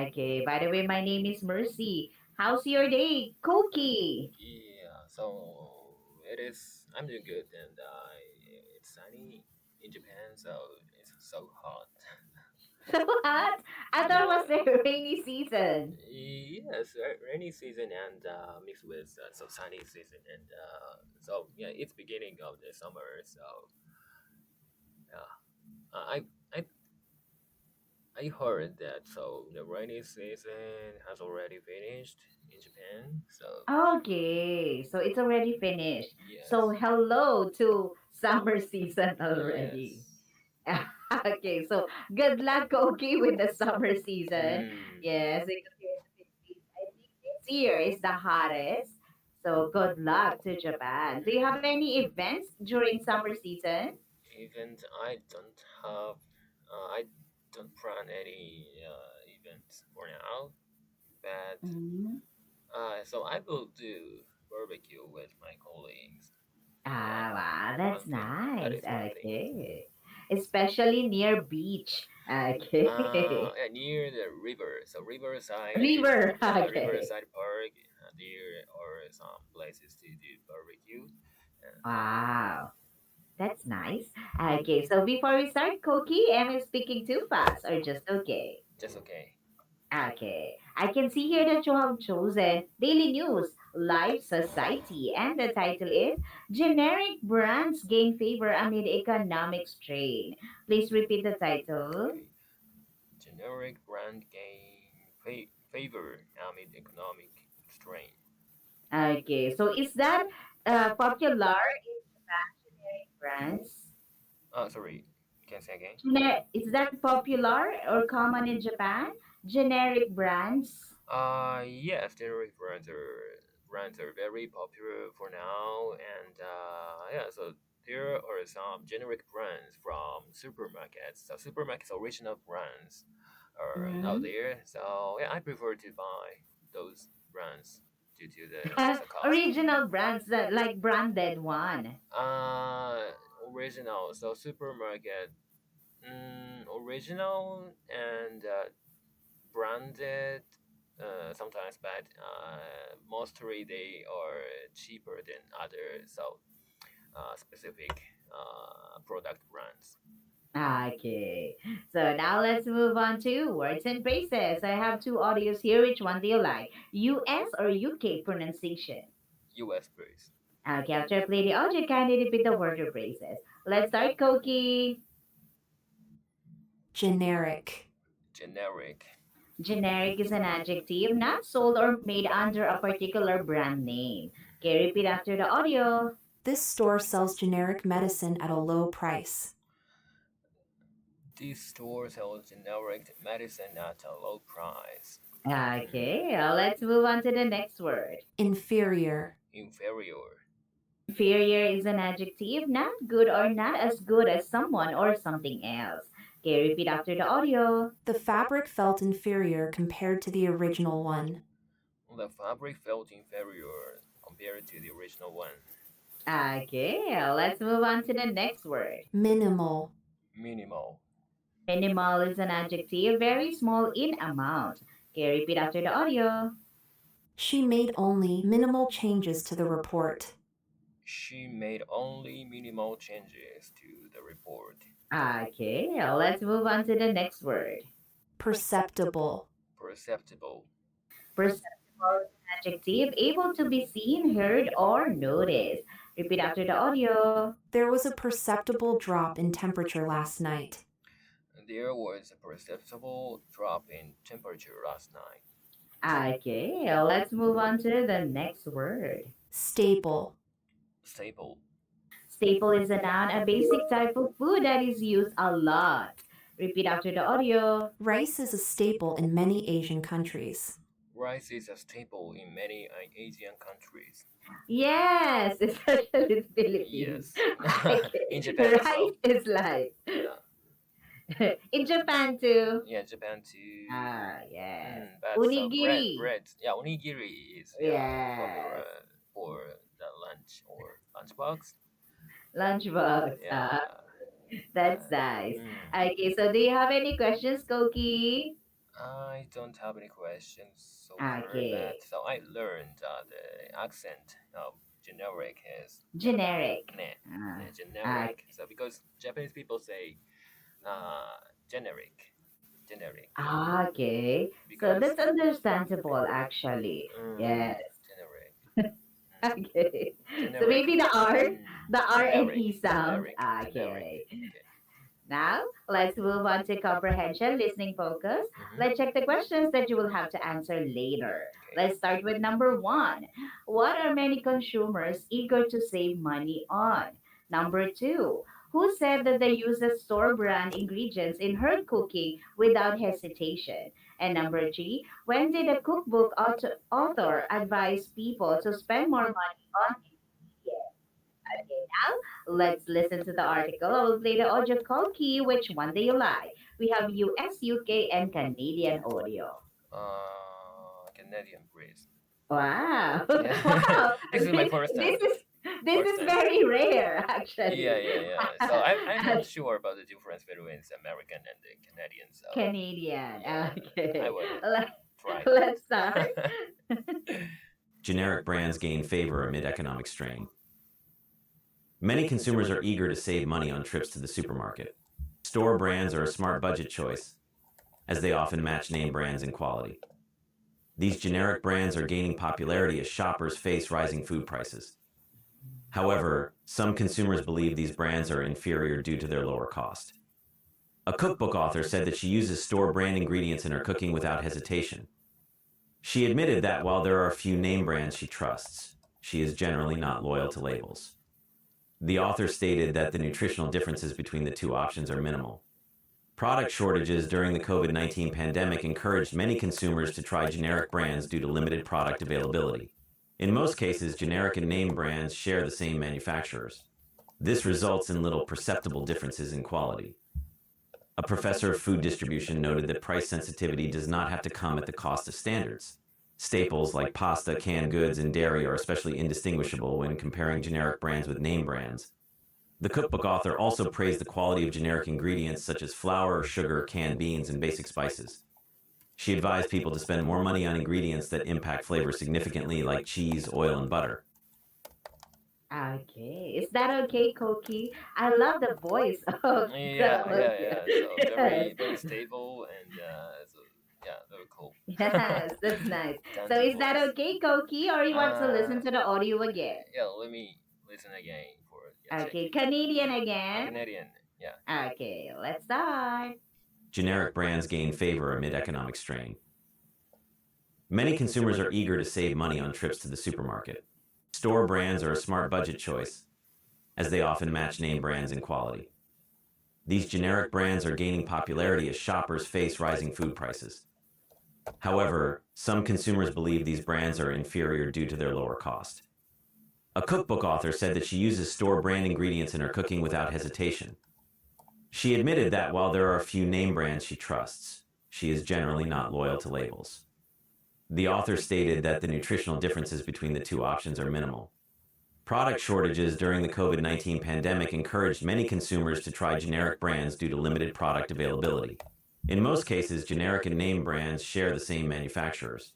Okay. By the way, my name is Mercy. How's your day, Koki? Yeah, so it is. I'm doing good, and it's sunny in Japan, so it's so hot. So hot. I thought it was Yeah, the rainy season. yes, rainy season and mixed with so sunny season, and so yeah, it's beginning of the summer. So yeah, I I I heard that so the rainy season has already finished in Japan. So Okay, so it's already finished. So yes, hello to summer season already. yes. Okay, so good luck, Koki, with the summer season. Mm. Yes, because here in the Philippines, I think this year is the hottest. So good luck to Japan. Do you have any events during summer season? Event I don't have. I don't plan any events for now, but Mhm. so I will do barbecue with my colleagues. Ah, Yeah, wow, one that's thing. That nice. is one thing. Okay. Especially near beach. Okay. Near the river. So riverside. River. Yeah, Okay. riverside park. There are some places to do barbecue. And Wow. That's nice. Okay, so before we start, Koki, am I speaking too fast or just okay? just okay. Okay, I can see here that you have chosen Daily News, Life, Society, and the title is Generic Brands Gain Favor Amid Economic Strain. Please repeat the title. Okay. Generic brand gain favor amid economic strain. Okay, so is that popular in Japan, generic brands? Sorry, can I say again? Is that popular or common in Japan? Generic brands? Yes, generic brands are very popular for now, and yeah, so there are some generic brands from supermarkets. So supermarkets original brands are out Mhm. there. So yeah, I prefer to buy those brands due to the cost. Original brands that like branded one. Uh, Original. So supermarket, original and branded. Sometimes, but mostly they are cheaper than other so specific product brands. Okay. So now let's move on to words and phrases. I have two audios here. Which one do you like? US or UK pronunciation? U.S. based. Okay, after I play the audio, kindly repeat the word or phrases. Let's start, Koki. Generic. Generic. Generic is an adjective not sold or made under a particular brand name. Okay, repeat after the audio. This store sells generic medicine at a low price. This store sells generic medicine at a low price. Okay, let's move on to the next word. Inferior. Inferior. Inferior is an adjective, not good or not as good as someone or something else. Okay, repeat after the audio. The fabric felt inferior compared to the original one. The fabric felt inferior compared to the original one. Okay, let's move on to the next word. Minimal. Minimal. Minimal is an adjective, very small in amount. Okay, repeat after the audio. She made only minimal changes to the report. She made only minimal changes to the report. Okay, let's move on to the next word. Perceptible. Perceptible. Perceptible is an adjective, able to be seen, heard, or noticed. Repeat after the audio. There was a perceptible drop in temperature last night. There was a perceptible drop in temperature last night. Okay, let's move on to the next word. Staple. Staple. Staple is a noun, a basic type of food that is used a lot. Repeat after the audio. Rice is a staple in many Asian countries. Rice is a staple in many Asian countries. Yes, especially the Philippines. Yes. In Okay, Japan as rice well. is life. Yeah. In Japan too. Yeah, Japan too. Ah, yes. But so Unigiri. bread. Yeah, onigiri is popular Yes. for the lunch or lunchbox. Lunchbox. Yeah. That's nice. Mm. Okay, so do you have any questions, Koki? I don't have any questions so far, but Okay. so I learned the accent of generic is Generic. ne, Ah, generic. So because Japanese people say uh, generic, generic, okay. So because that's understandable, actually. Yes. generic, Okay. So generic, maybe the R and generic, E sound. generic, generic. Okay. Okay. Now, let's move on to comprehension, listening focus. Mm-hmm. Let's check the questions that you will have to answer later. Okay. Let's start with number one. What are many consumers eager to save money on? Number two. Who said that they use the store brand ingredients in her cooking without hesitation? And number three. When did a cookbook author advise people to spend more money on ingredients? Okay, now let's listen to the article. I will play the audio call key. Which one do you like? We have US, UK, and Canadian audio. Canadian breeze. Wow. Yeah. Wow. This is my first This time. is this First is time. very rare Yeah, actually. yeah, yeah. So I'm not sure about the difference between the American and the Canadian. So Canadian. yeah, I Okay. will Let, try let's start. that. Generic brands gain favor amid economic strain. Many consumers are eager to save money on trips to the supermarket. Store brands are a smart budget choice, as they often match name brands in quality. These generic brands are gaining popularity as shoppers face rising food prices. However, some consumers believe these brands are inferior due to their lower cost. A cookbook author said that she uses store brand ingredients in her cooking without hesitation. She admitted that while there are a few name brands she trusts, she is generally not loyal to labels. The author stated that the nutritional differences between the two options are minimal. Product shortages during the COVID-19 pandemic encouraged many consumers to try generic brands due to limited product availability. In most cases, generic and name brands share the same manufacturers. This results in little perceptible differences in quality. A professor of food distribution noted that price sensitivity does not have to come at the cost of standards. Staples like pasta, canned goods, and dairy are especially indistinguishable when comparing generic brands with name brands. The cookbook author also praised the quality of generic ingredients such as flour, sugar, canned beans, and basic spices. She advised people to spend more money on ingredients that impact flavor significantly, like cheese, oil, and butter. Okay. Is that okay, Koki? I love the voice of Yeah, the yeah, yeah. So yes. very, very stable and so yeah, very cool. Yes, that's nice. Down So to is that voice. okay, Koki, or you want to listen to the audio again? Yeah. Let me listen again for Okay, checking. Canadian again. Canadian. Yeah. Okay, let's start. Generic brands gain favor amid economic strain. Many consumers are eager to save money on trips to the supermarket. Store brands are a smart budget choice, as they often match name brands in quality. These generic brands are gaining popularity as shoppers face rising food prices. However, some consumers believe these brands are inferior due to their lower cost. A cookbook author said that she uses store brand ingredients in her cooking without hesitation. She admitted that while there are a few name brands she trusts, she is generally not loyal to labels. The author stated that the nutritional differences between the two options are minimal. Product shortages during the COVID-19 pandemic encouraged many consumers to try generic brands due to limited product availability. In most cases, generic and name brands share the same manufacturers.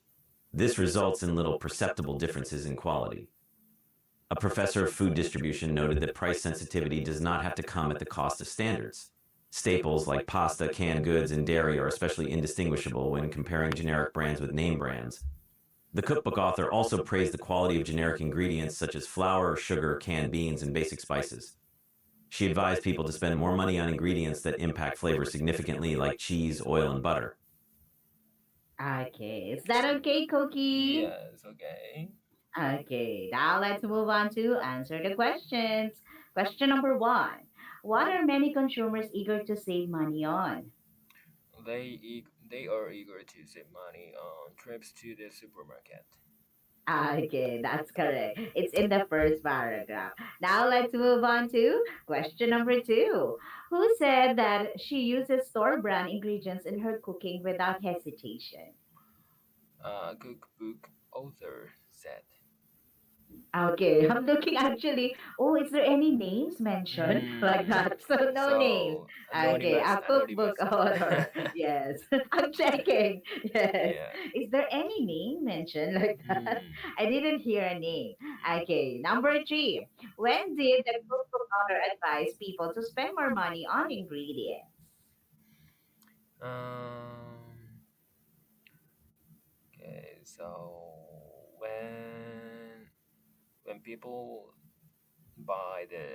This results in little perceptible differences in quality. A professor of food distribution noted that price sensitivity does not have to come at the cost of standards. Staples like pasta, canned goods, and dairy are especially indistinguishable when comparing generic brands with name brands. The cookbook author also praised the quality of generic ingredients such as flour, sugar, canned beans, and basic spices. She advised people to spend more money on ingredients that impact flavor significantly, like cheese, oil, and butter. Okay, is that okay, Koki? Yes. Okay. Okay, now let's move on to answer the questions. Question number one. What are many consumers eager to save money on? They are eager to save money on trips to the supermarket. Okay, that's correct. It's in the first paragraph. Now let's move on to question number two. Who said that she uses store brand ingredients in her cooking without hesitation? Cookbook author said. Okay, I'm looking actually. Oh, is there any names mentioned like Mm. that? So no names. So Okay, anonymous, a cookbook anonymous. author. Yes, I'm checking. Yes. Yeah. Is there any name mentioned like that? Mm. I didn't hear a name. Okay, number three. When did the cookbook author advise people to spend more money on ingredients? Um. Okay. So when people buy the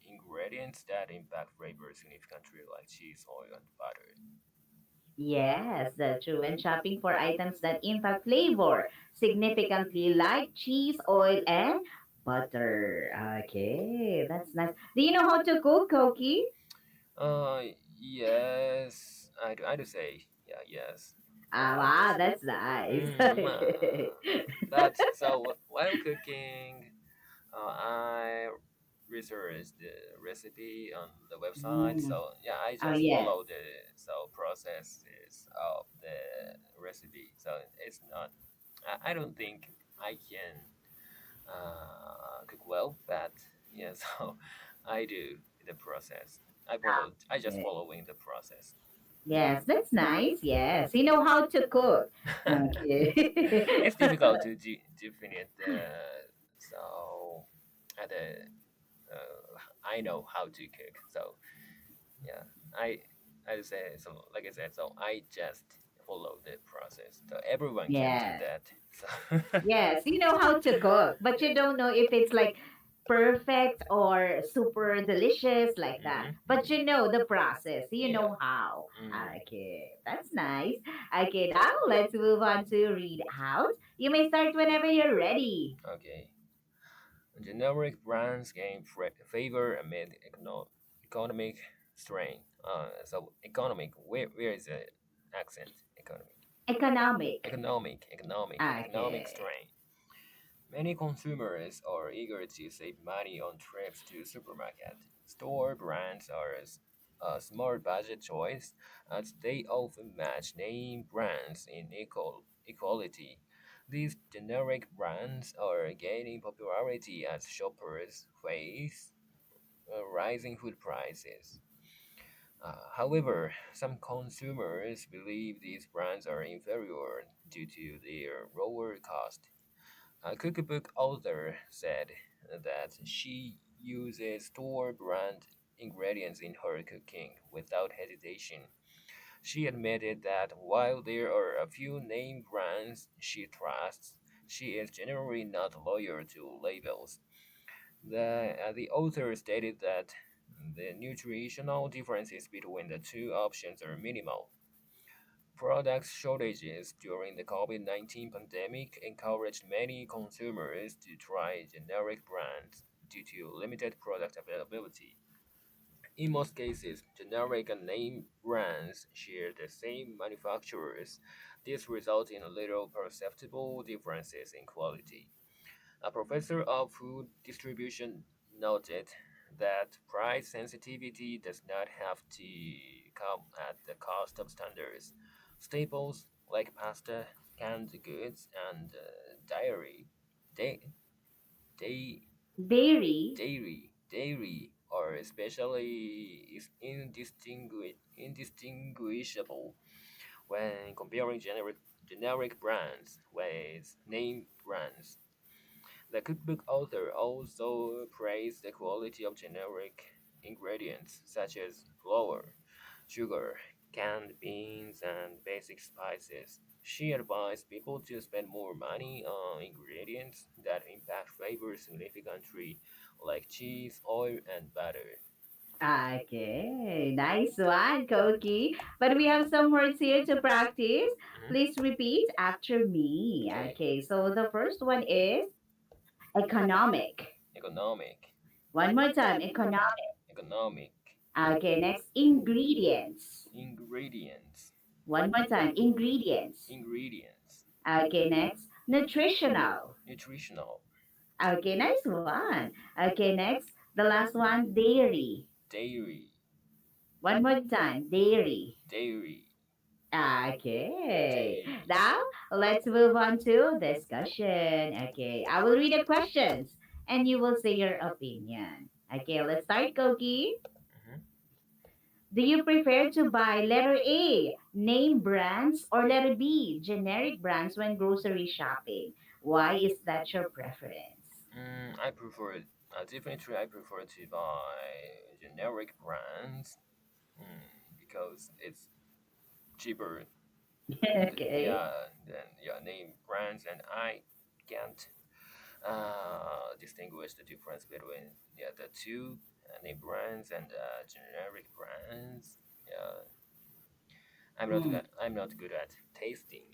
ingredients that impact flavor significantly, like cheese, oil, and butter. Yes, that's true. When shopping for items that impact flavor significantly, like cheese, oil, and butter. Okay, that's nice. Do you know how to cook, Koki? Uh, yes, I do say, yeah, yes. Ah, wow, that's nice. Mm, Okay. but so while cooking, I researched the recipe on the website. Mm. So yeah, I Oh, just yes. follow the processes of the recipe. So it's not. I don't think I can cook well, but yeah. So I do the process. I just Okay. following the process. Yes, that's nice. Yes, you know how to cook. Okay. It's difficult to define it. So at the I know how to cook. So yeah, I I say so. Like I said, so I just follow the process. So everyone can do Yes. that. So Yes, you know how to cook, but you don't know if it's like perfect or super delicious like that. Mhm, But you know the process, you yeah. know how. Mm, Okay, that's nice. Okay, now let's move on to read out. You may start whenever you're ready. okay. Generic brands gain favor amid economic strain. So economic. Where is the accent? Economic. Economic. Economic Okay. strain. Many consumers are eager to save money on trips to supermarket. Store brands are a smart budget choice as they often match name brands in equality. These generic brands are gaining popularity as shoppers face rising food prices. However, some consumers believe these brands are inferior due to their lower cost. A cookbook author said that she uses store brand ingredients in her cooking without hesitation. She admitted that while there are a few name brands she trusts, she is generally not loyal to labels. The author stated that the nutritional differences between the two options are minimal. Product shortages during the COVID-19 pandemic encouraged many consumers to try generic brands due to limited product availability. In most cases, generic and name brands share the same manufacturers. This results in little perceptible differences in quality. A professor of food distribution noted that price sensitivity does not have to come at the cost of standards. Staples like pasta, canned goods, and da- da- Dairy. dairy are especially indistinguishable when comparing generic brands with name brands. The cookbook author also praised the quality of generic ingredients such as flour, sugar, canned beans, and basic spices. She advised people to spend more money on ingredients that impact flavor significantly, like cheese, oil, and butter. Okay, nice one, Koki. But we have some words here to practice. Mhm. Please repeat after me. Okay. Okay, so the first one is economic. Economic. One more time, economic. Economic. Okay, next, ingredients. Ingredients. One more time, ingredients. Ingredients. Okay, next, nutritional. Nutritional. Okay, nice one. Okay, next, the last one, dairy. Dairy. One more time, dairy. Dairy. Okay. Okay. Now, let's move on to discussion. Okay. I will read the questions and you will say your opinion. Okay, let's start, Koki. Mhm. Do you prefer to buy letter A, name brands, or letter B, generic brands when grocery shopping? Why is that your preference? I prefer, definitely I prefer to buy generic brands because it's cheaper. Okay. Yeah, than name brands, and I can't distinguish the difference between the two name brands and generic brands. Yeah, Mm. I'm not good at tasting.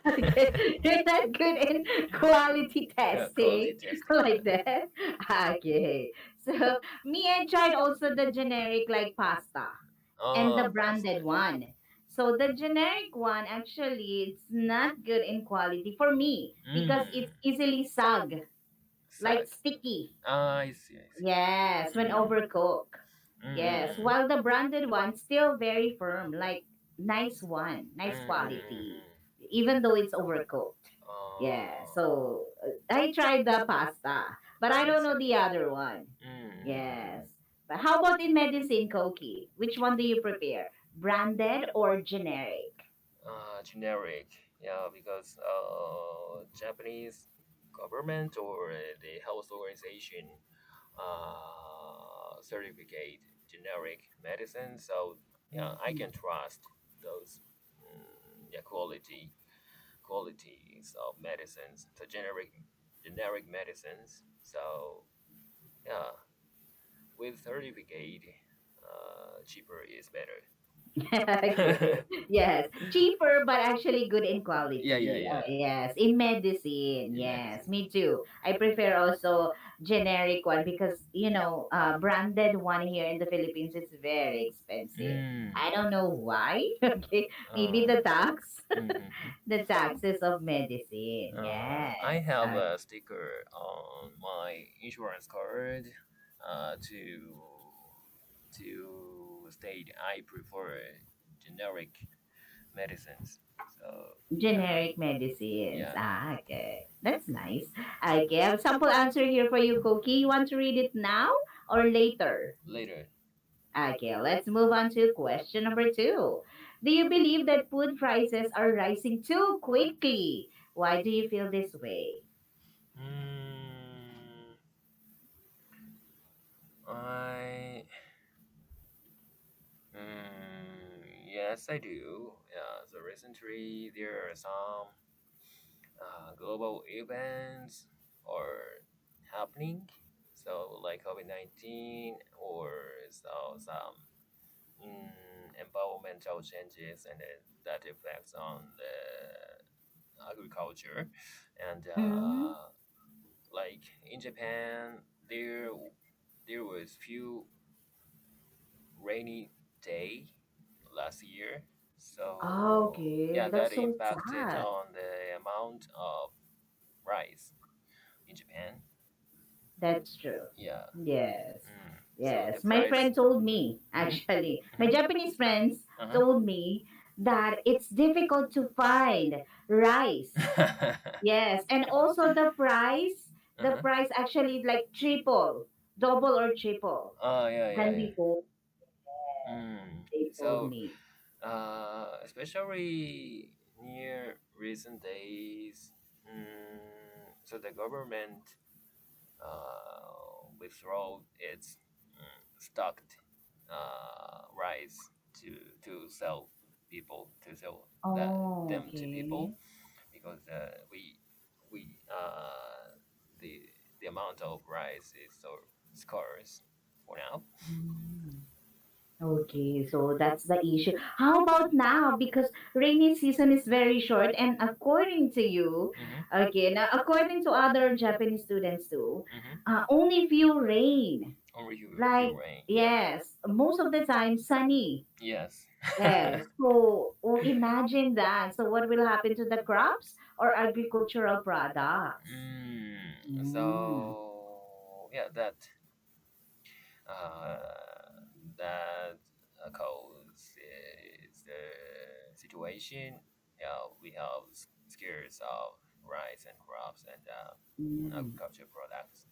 Okay. You're not good in quality Yeah, quality testing testing. like that. Okay. So me, I tried also the generic like pasta and the Oh, pasta. branded one. So the generic one actually it's not good in quality for me because Mm, it's easily sug, like sag. sticky. Ah, I see, I see. Yes, when overcooked. Yes, Mm, while the branded one still very firm, like nice quality, mm. even though it's overcooked. Yeah, Oh, so I tried the pasta, but I I don't see. know the other one. Yes, but how about in medicine, Koki? Which one do you prepare, branded or generic? Generic, yeah, because Japanese government or the health organization certificate generic medicine, so yeah, I Mhm. can trust those yeah, qualities of medicines, so generic medicines. So yeah, with certificate, cheaper is better. Okay. Yes. Cheaper, but actually good in Yeah, yeah, quality. yeah. Yes. In medicine. In Yes. medicine. Me too. I prefer also generic one because, branded one here in the Philippines is very expensive. Mm. I don't know why. Okay. Maybe Uh, the tax. mhm. The taxes of medicine. I Yes. have a sticker on my insurance card to state I prefer generic medicines. So yeah, Generic medicines. yeah. Ah, okay. That's nice. Okay. I have a sample answer here for you, Koki. You want to read it now or later? Later. Okay, let's move on to question number two. Do you believe that food prices are rising too quickly? Why do you feel this way? Mm, I yes, I do. Yeah. So recently there are some global events are happening. So like COVID-19 or so some environmental changes and that affects on the agriculture and Mm-hmm. like in Japan there was few rainy day last year. So Okay, yeah, that that's so impacted sad. on the amount of rice in Japan. That's true. Yeah. Yes. So the Yes. My price. friend told me, Mm-hmm. actually, my Mm-hmm. Japanese friends Uh-huh. told me that it's difficult to find rice. Yes. And also the uh-huh. price actually like triple, double or triple Oh yeah, yeah, than yeah. before. They told So, me. especially near recent days, so the government withdraw its stocked rice to sell to sell Oh, them to people okay. because we the amount of rice is so scarce for now. Mm. Okay, so that's the issue. How about now? Because rainy season is very short, and according to you, Mm-hmm. okay, now according to other Japanese students too, Mm-hmm. only few rain. Only few Like rain. Yeah. yes, most of the time sunny. Yes. Yes. So imagine that. So what will happen to the crops or agricultural products? Mm. So yeah, uh, that cause is situation, we have scarce of rice and crops and Mm. agriculture products.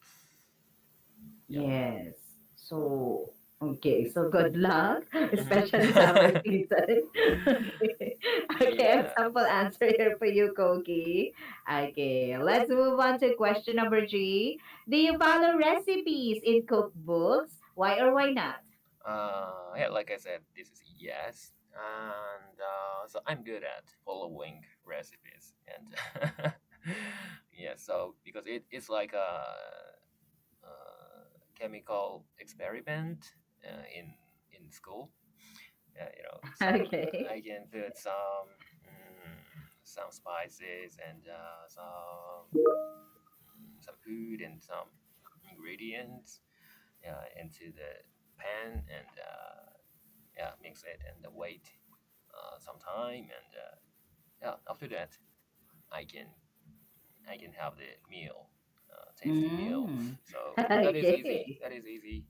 Yeah. Yes. So, okay. So good luck, especially summer Mhm. season. Okay. Okay, I have Yeah. sample answer here for you, Koki. Okay, let's move on to question number three. Do you follow recipes in cookbooks? Why or why not? Yeah, like I said, this is yes, and so I'm good at following recipes, and yeah, so because it's like a chemical experiment in school. So Okay. I can put some spices and some food and some ingredients into the pan and mix it and wait some time and after that I can I can have the meal, tasty meal. Mm. So that is easy. Okay. That is easy,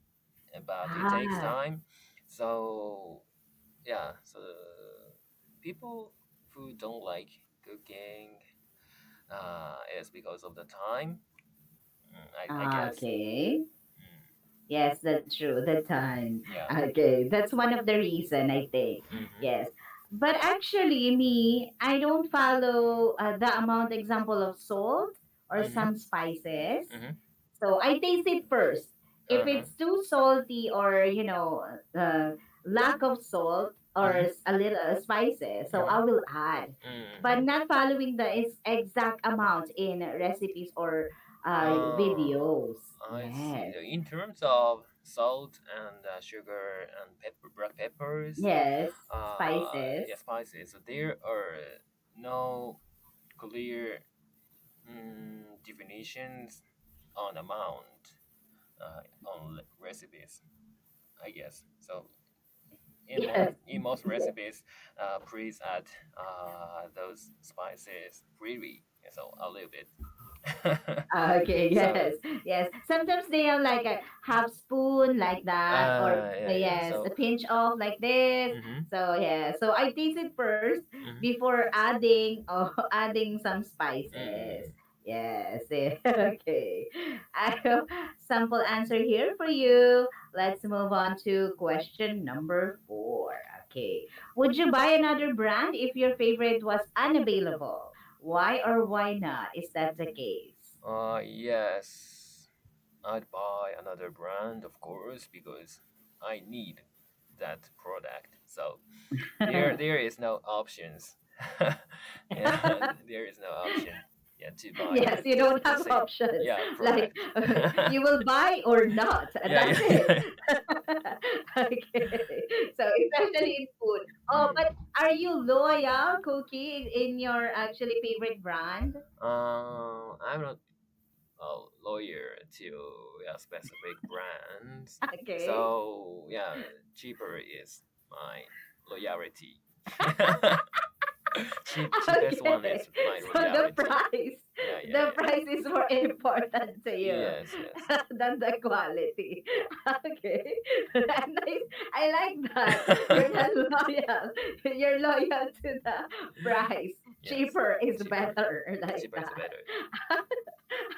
but it takes Ah. time. So so people who don't like cooking is because of the time. I guess. Okay. Mm, Yes, that's true. The time. yeah. Okay, that's one of the reason I think. Mm-hmm. Yes, but actually, me, I don't follow the amount example of salt or Mm-hmm. some spices. Mm-hmm. So I taste it first. If Uh-huh. it's too salty or lack of salt or Mm-hmm. a little spices, so I will add, but Mm-hmm. not following the exact amount in recipes or Oh, videos. I see. Yes. In terms of salt and sugar and black peppers, Yes, spices. yeah, spices, so there are no clear definitions on amount on recipes, I guess. So Yes. in most recipes, please add those spices freely, so a little bit. Okay, So yes, yes. Sometimes they have like a half spoon like that, or yeah. yes, a So pinch of like this. mm-hmm, So yeah, so I taste it first mm-hmm, before adding adding some spices. mm-hmm. Yes, okay. I have sample answer here for you. Let's move on to question number four. Okay, would you buy another brand if your favorite was unavailable? Why or why not? Is that the case? Yes, I'd buy another brand, of course, because I need that product. So there is no options. Yeah, there is no option. Yeah, to buy Yes, you don't the have same options. Like product. you will buy or not. Yeah, That's it. yeah. Okay. So especially in food. Oh, Mm. but are you loyal, Cookie, in your actually favorite brand? I'm not a lawyer to specific brands, Okay. so yeah, cheaper is my loyalty. Cheapest one Okay. is my So loyalty. Yeah, yeah, the yeah. price is more important to you Yes, yes. than the quality. Okay. Nice. I like that. You're not loyal. You're loyal to the price. Yes, Cheaper is cheaper. better like Cheaper is that. better.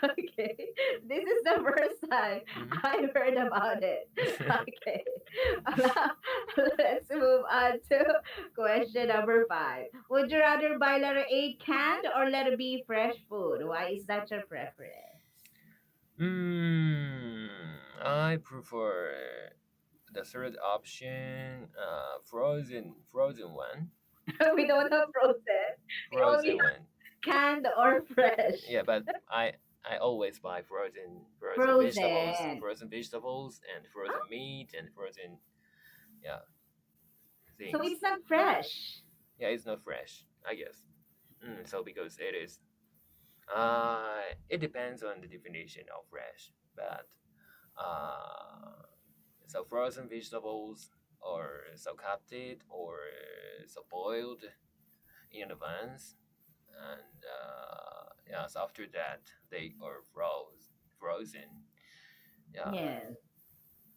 Okay. This is the first time Mm-hmm. I heard about it. Okay. Now, let's move on to question number five. Would you rather buy letter A canned or letter B fresh food? Why is that your preference? Mm, I prefer the third option, frozen one, We don't have frozen. We only frozen have one. canned or fresh. Yeah, but I always buy Frozen. frozen vegetables, and frozen meat, and frozen yeah So things. it's not fresh. Yeah, it's not fresh, I guess. So because it is, it depends on the definition of fresh, but so frozen vegetables or so capted or so boiled in advance, and so after that they are frozen. Yeah, Yes.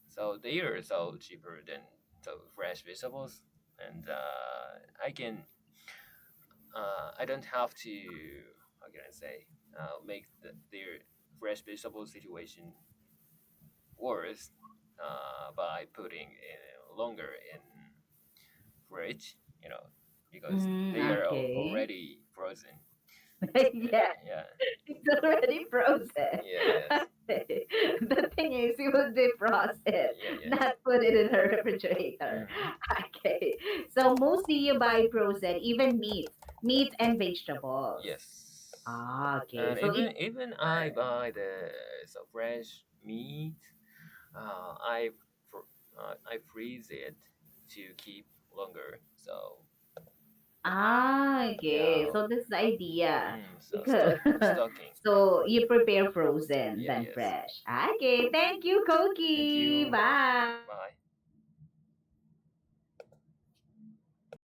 so they are so cheaper than so fresh vegetables, and I can I don't have to, how can I say, make their fresh vegetable situation worse by putting longer in fridge, because they are Okay. already frozen. Yeah, Yeah, it's already frozen. yes, The thing is, you would defrost it, yeah, yes. not put it in a refrigerator. Hmm. Okay. So mostly you buy frozen, even meats and vegetables. Yes. Ah, okay. And So even I buy the fresh meat. I freeze it to keep longer. So okay. yeah. So that's the idea. So Because stocking. so you prepare frozen Yeah. than Yes. fresh. Okay. Thank you, Thank Koki. you. Bye. Bye.